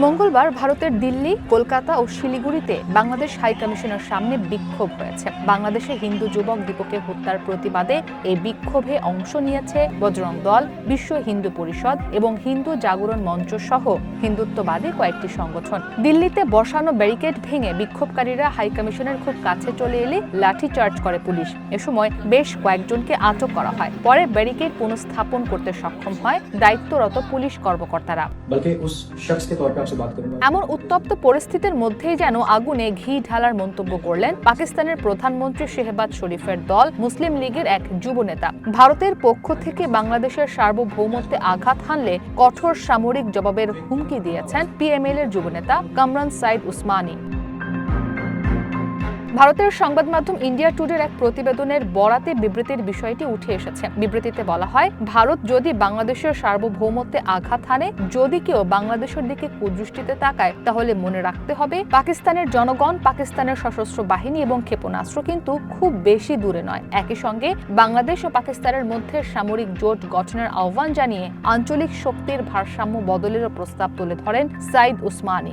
মঙ্গলবার ভারতের দিল্লি, কলকাতা ও শিলিগুড়িতে বাংলাদেশ হাই কমিশনের সামনে বিক্ষোভ হয়েছে। বাংলাদেশে হিন্দু যুবক দীপকের হত্যার প্রতিবাদে এই বিক্ষোভে অংশ নিয়েছে বজরং দল, বিশ্ব হিন্দু পরিষদ এবং হিন্দু জাগরণ মঞ্চ সহ হিন্দুত্ববাদী কয়েকটি সংগঠন। দিল্লিতে বসানো ব্যারিকেড ভেঙে বিক্ষোভকারীরা হাই কমিশনের খুব কাছে চলে এলে লাঠিচার্জ করে পুলিশ। এ সময় বেশ কয়েকজনকে আটক করা হয়। পরে ব্যারিকেড পুনঃস্থাপন করতে সক্ষম হয় দায়িত্বরত পুলিশ কর্মকর্তারা। এমন উত্তপ্ত পরিস্থিতির মধ্যেই যেন আগুনে ঘি ঢালার মন্তব্য করলেন পাকিস্তানের প্রধানমন্ত্রী শেহবাজ শরীফের দল মুসলিম লীগের এক যুব নেতা। ভারতের পক্ষ থেকে বাংলাদেশের সার্বভৌমত্বে আঘাত হানলে কঠোর সামরিক জবাবের হুমকি দিয়েছেন পিএমএল এর যুব নেতা কামরান সাইদ উসমানী। ভারতের সংবাদ মাধ্যম ইন্ডিয়া টুডের এক প্রতিবেদনের বরাতে বিবৃতির বিষয়টি উঠে এসেছে। বিবৃতিতে বলা হয়, ভারত যদি বাংলাদেশের সার্বভৌমত্বে আঘাত হানে, যদি কেউ বাংলাদেশের দিকে কুদৃষ্টিতে তাকায়, তাহলে মনে রাখতে হবে পাকিস্তানের জনগণ, পাকিস্তানের সশস্ত্র বাহিনী এবং ক্ষেপণাস্ত্র কিন্তু খুব বেশি দূরে নয়। একই সঙ্গে বাংলাদেশ ও পাকিস্তানের মধ্যে সামরিক জোট গঠনের আহ্বান জানিয়ে আঞ্চলিক শক্তির ভারসাম্য বদলেরও প্রস্তাব তুলে ধরেন সাইদ উসমানী।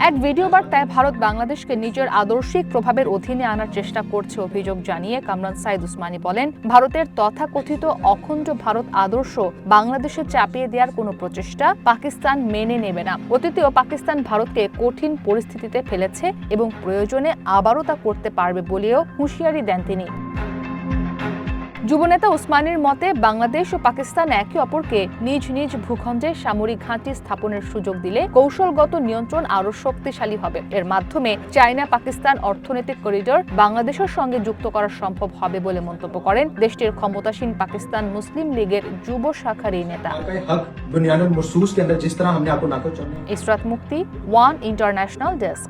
এক ভিডিও বার্তায় ভারত বাংলাদেশকে নিজের আদর্শিক প্রভাবের অধীনে আনার চেষ্টা করছে অভিযোগ জানিয়ে কামরান সাইদ উসমানী বলেন, ভারতের তথাকথিত অখণ্ড ভারত আদর্শ বাংলাদেশে চাপিয়ে দেওয়ার কোনো প্রচেষ্টা পাকিস্তান মেনে নেবে না। অতীতেও পাকিস্তান ভারতকে কঠিন পরিস্থিতিতে ফেলেছে এবং প্রয়োজনে আবারও তা করতে পারবে বলেও হুঁশিয়ারি দেন তিনি। যুবনেতা উসমানীর মতে, বাংলাদেশ ও পাকিস্তান একে অপরকে নিজ নিজ ভূখণ্ডে সামরিক ঘাঁটি স্থাপনের সুযোগ দিলে কৌশলগত নিয়ন্ত্রণ আরও শক্তিশালী হবে। এর মাধ্যমে চায়না পাকিস্তান অর্থনৈতিক করিডোর বাংলাদেশের সঙ্গে যুক্ত করা সম্ভব হবে বলে মন্তব্য করেন দেশটির ক্ষমতাসীন পাকিস্তান মুসলিম লীগের যুব শাখার এই নেতা। ইসরাত মুক্তি, ওয়ান ইন্টারন্যাশনাল ডেস্ক।